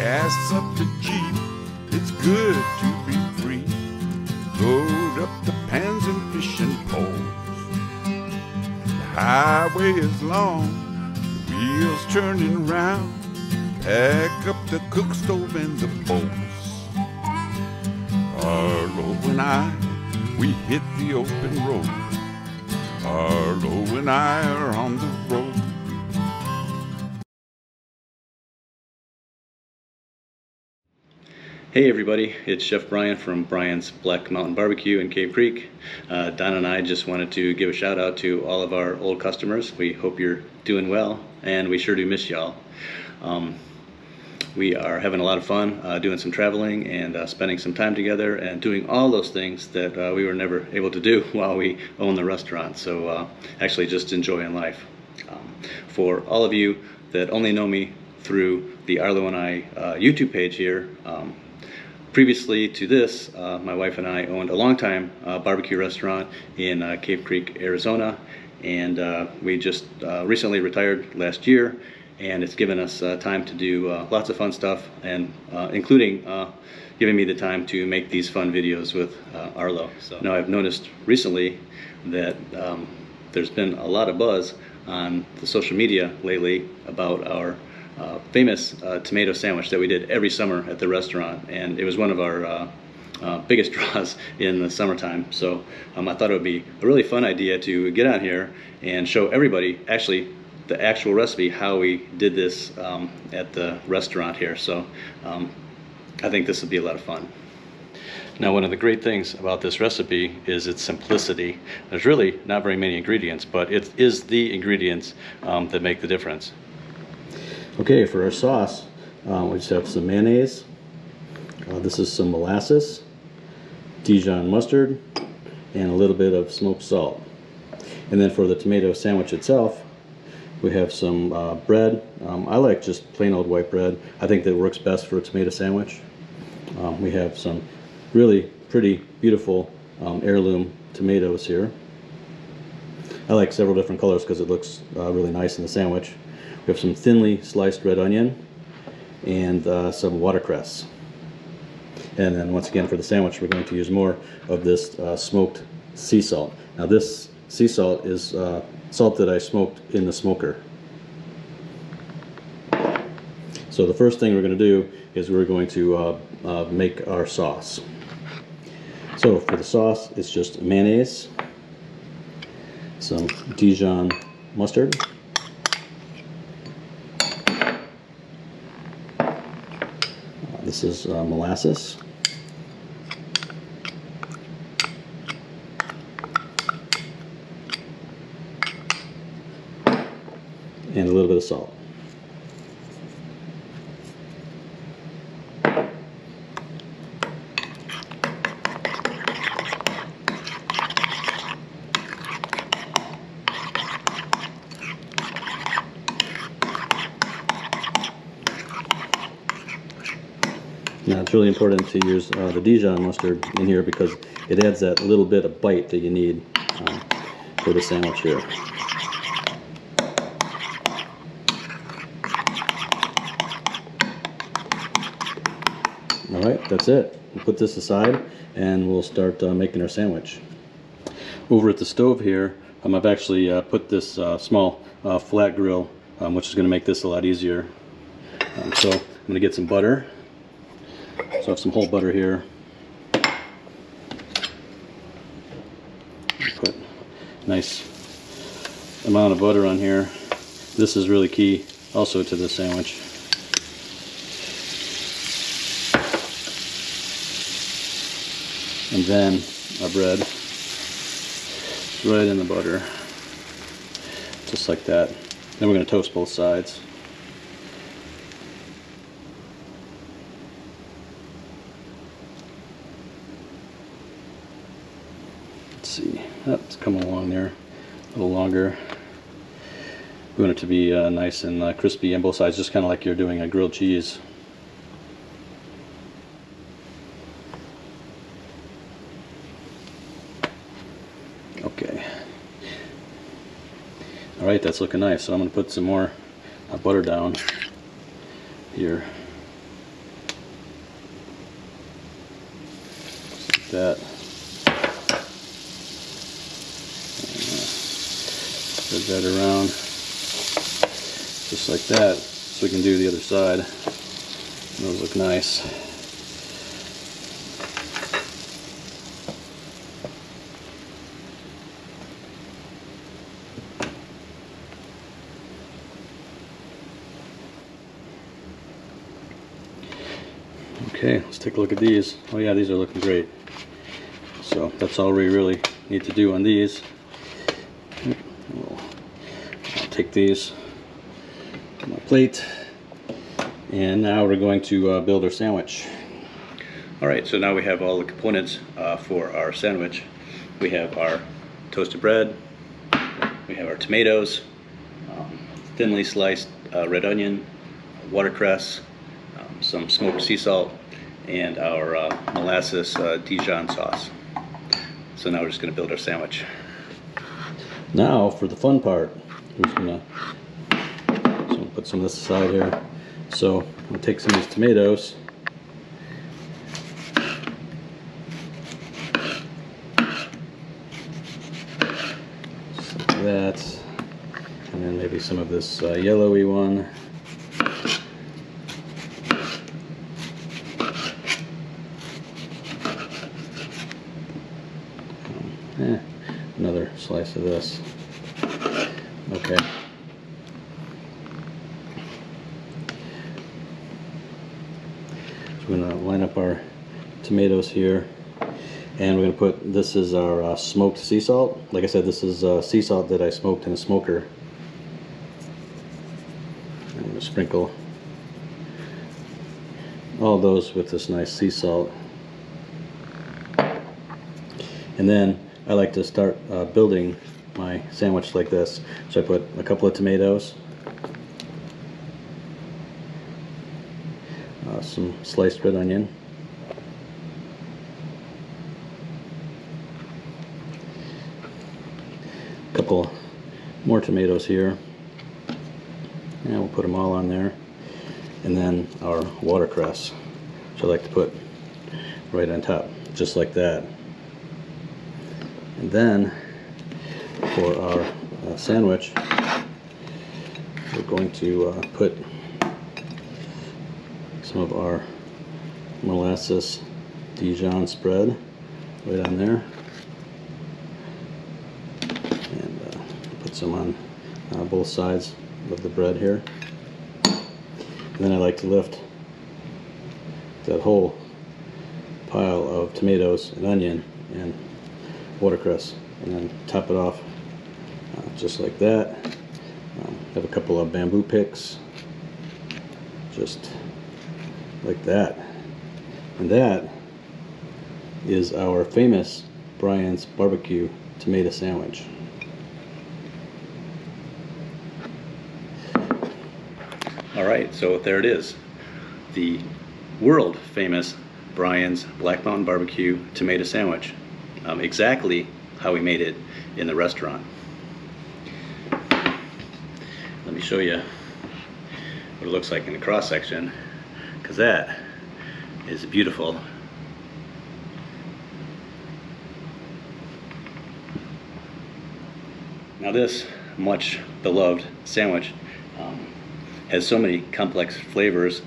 gas up the Jeep, it's good to be free. Load up the pans and fishing poles. The highway is long, the wheels turning round. Pack up the cook stove and the bowls. Arlo and I, we hit the open road. Arlo and I are on the road. Hey everybody, it's Chef Bryan from Bryan's Black Mountain Barbecue in Cave Creek. Don and I just wanted to give a shout out to all of our old customers. We hope you're doing well, and we sure do miss y'all. We are having a lot of fun doing some traveling and spending some time together and doing all those things that we were never able to do while we own the restaurant. So actually just enjoying life. For all of you that only know me through the Arlo and I YouTube page here, previously to this, my wife and I owned a long-time barbecue restaurant in Cave Creek, Arizona, and we just recently retired last year, and it's given us time to do lots of fun stuff, and including giving me the time to make these fun videos with Arlo. So now I've noticed recently that there's been a lot of buzz on the social media lately about our famous tomato sandwich that we did every summer at the restaurant, and it was one of our biggest draws in the summertime. So I thought it would be a really fun idea to get on here and show everybody actually the actual recipe, how we did this at the restaurant here. So I think this would be a lot of fun. Now, one of the great things about this recipe is its simplicity. There's really not very many ingredients, but it is the ingredients that make the difference. Okay, for our sauce, we just have some mayonnaise. This is some molasses, Dijon mustard, and a little bit of smoked salt. And then for the tomato sandwich itself, we have some bread. I like just plain old white bread. I think that works best for a tomato sandwich. We have some really pretty, beautiful heirloom tomatoes here. I like several different colors because it looks really nice in the sandwich. We have some thinly sliced red onion and some watercress. And then once again for the sandwich, we're going to use more of this smoked sea salt. Now this sea salt is salt that I smoked in the smoker. So the first thing we're going to do is we're going to make our sauce. So for the sauce, it's just mayonnaise, some Dijon mustard, this is molasses, and a little bit of salt. Now it's really important to use the Dijon mustard in here because it adds that little bit of bite that you need for the sandwich here. Alright, that's it. We'll put this aside and we'll start making our sandwich. Over at the stove here, I've actually put this small flat grill, which is going to make this a lot easier. So I'm going to get some butter. So I have some whole butter here. Put a nice amount of butter on here. This is really key also to the sandwich. And then our bread right in the butter, just like that. Then we're going to toast both sides. Let's see, that's coming along there a little longer. We want it to be nice and crispy on both sides, just kind of like you're doing a grilled cheese. Okay. Alright, that's looking nice. So I'm going to put some more butter down here. that. Spread that around just like that, so we can do the other side. Those look nice. Okay, let's take a look at these. Oh yeah, these are looking great. So that's all we really need to do on these. I'll take these on my plate, and now we're going to build our sandwich. Alright, so now we have all the components for our sandwich. We have our toasted bread, we have our tomatoes, thinly sliced red onion, watercress, some smoked sea salt, and our molasses Dijon sauce. So now we're just going to build our sandwich. Now for the fun part. I'm just going to put some of this aside here. So I'm going to take some of these tomatoes, just like that, and then maybe some of this yellowy one. Another slice of this. Okay. So we're going to line up our tomatoes here, and we're going to put, this is our smoked sea salt. Like I said, this is sea salt that I smoked in a smoker. I'm going to sprinkle all those with this nice sea salt. And then I like to start building my sandwich like this. So I put a couple of tomatoes, some sliced red onion, a couple more tomatoes here, and we'll put them all on there, and then our watercress, which I like to put right on top, just like that. And then for our sandwich, we're going to put some of our molasses Dijon spread right on there, and put some on both sides of the bread here. And then I like to lift that whole pile of tomatoes and onion and watercress, and then top it off just like that. Have a couple of bamboo picks, just like that. And that is our famous Bryan's barbecue tomato sandwich. Alright, so there it is. The world famous Bryan's Black Mountain Barbecue tomato sandwich. Exactly how we made it in the restaurant. Let me show you what it looks like in the cross section, because that is beautiful. Now this much beloved sandwich has so many complex flavors,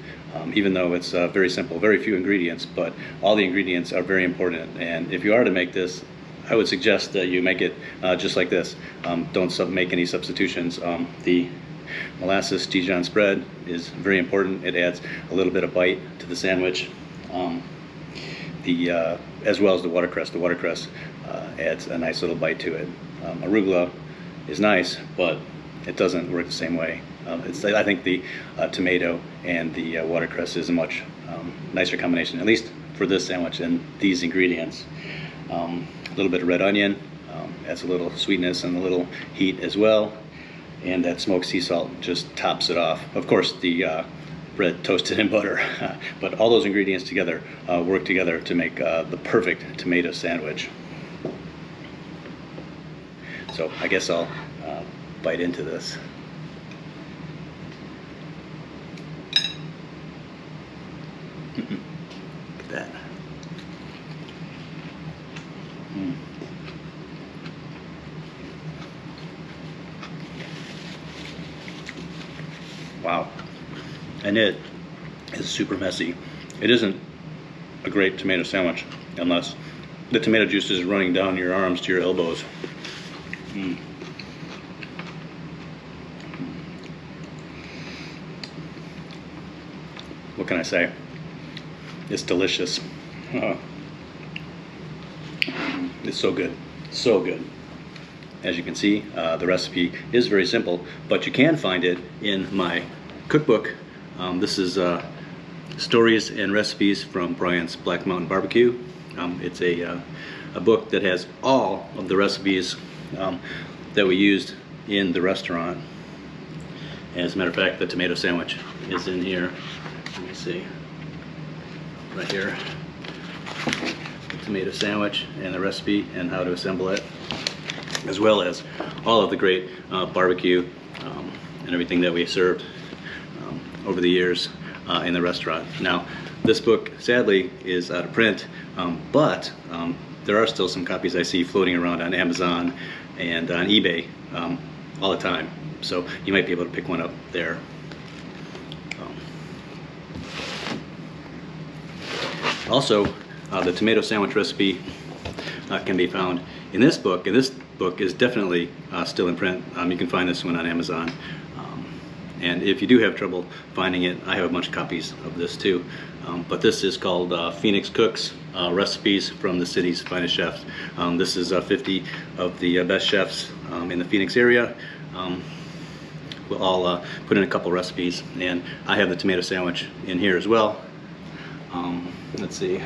even though it's very simple, very few ingredients, but all the ingredients are very important. And if you are to make this, I would suggest that you make it just like this. Don't make any substitutions. The molasses Dijon spread is very important. It adds a little bit of bite to the sandwich. As well as the watercress. The watercress adds a nice little bite to it. Arugula is nice, but it doesn't work the same way. I think the tomato and the watercress is a much nicer combination, at least for this sandwich and these ingredients. A little bit of red onion adds a little sweetness and a little heat as well, and that smoked sea salt just tops it off. Of course, the bread toasted in butter, but all those ingredients together work together to make the perfect tomato sandwich. So I guess I'll bite into this. Look at that. and it is super messy. It isn't a great tomato sandwich unless the tomato juice is running down your arms to your elbows. What can I say? It's delicious. It's so good, so good. As you can see, the recipe is very simple, but you can find it in my cookbook. This is Stories and Recipes from Bryan's Black Mountain Barbecue. It's a book that has all of the recipes that we used in the restaurant. As a matter of fact, the tomato sandwich is in here. Let me see, right here. The tomato sandwich and the recipe and how to assemble it, as well as all of the great barbecue and everything that we served over the years in the restaurant. Now, this book sadly is out of print, but there are still some copies I see floating around on Amazon and on eBay all the time, so you might be able to pick one up there. Also, the tomato sandwich recipe can be found in this book, and this book is definitely still in print. You can find this one on Amazon. And if you do have trouble finding it, I have a bunch of copies of this too. But this is called Phoenix Cooks, Recipes from the City's Finest Chefs. This is 50 of the best chefs in the Phoenix area. We'll all put in a couple recipes, and I have the tomato sandwich in here as well. Let's see.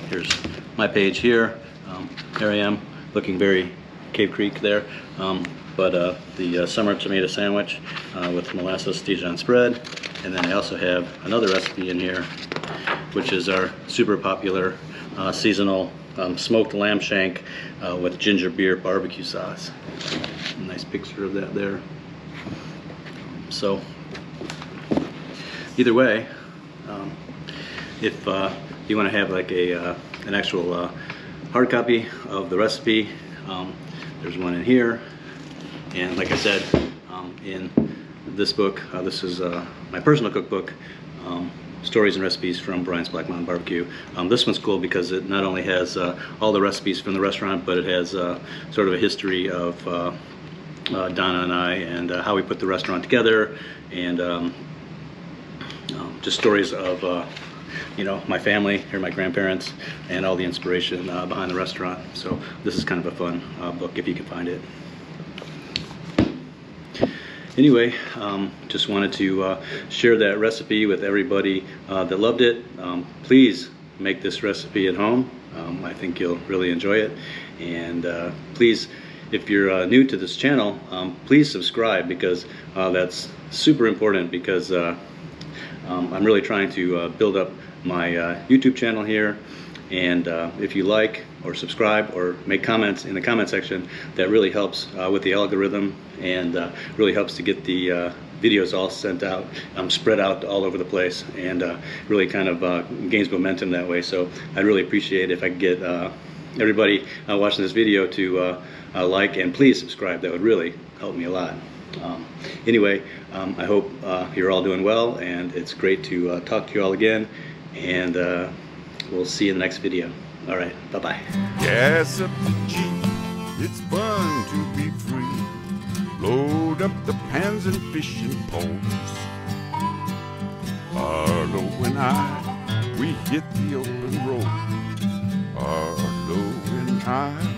Here's my page here. Here I am, looking very Cave Creek there. The summer tomato sandwich with molasses Dijon spread. And then I also have another recipe in here, which is our super popular seasonal smoked lamb shank with ginger beer barbecue sauce. A nice picture of that there. So either way, if you want to have like an actual hard copy of the recipe, there's one in here. And like I said, in this book, this is my personal cookbook, Stories and Recipes from Bryan's Black Mountain Barbecue. This one's cool because it not only has all the recipes from the restaurant, but it has sort of a history of Donna and I, and how we put the restaurant together, and just stories of you know, my family, here my grandparents, and all the inspiration behind the restaurant. So this is kind of a fun book if you can find it. Anyway, just wanted to share that recipe with everybody that loved it. Please make this recipe at home. I think you'll really enjoy it. And please, if you're new to this channel, please subscribe, because that's super important, because I'm really trying to build up my YouTube channel here. And if you like or subscribe or make comments in the comment section, that really helps with the algorithm, and really helps to get the videos all sent out, spread out all over the place, and really kind of gains momentum that way. So I'd really appreciate if I could get everybody watching this video to like and please subscribe. That would really help me a lot. Anyway, I hope you're all doing well, and it's great to talk to you all again, and we'll see you in the next video. All right, bye-bye. Gas up the Jeep, it's fun to be free. Load up the pans and fishing poles. Arlo and I, we hit the open road. Arlo and I,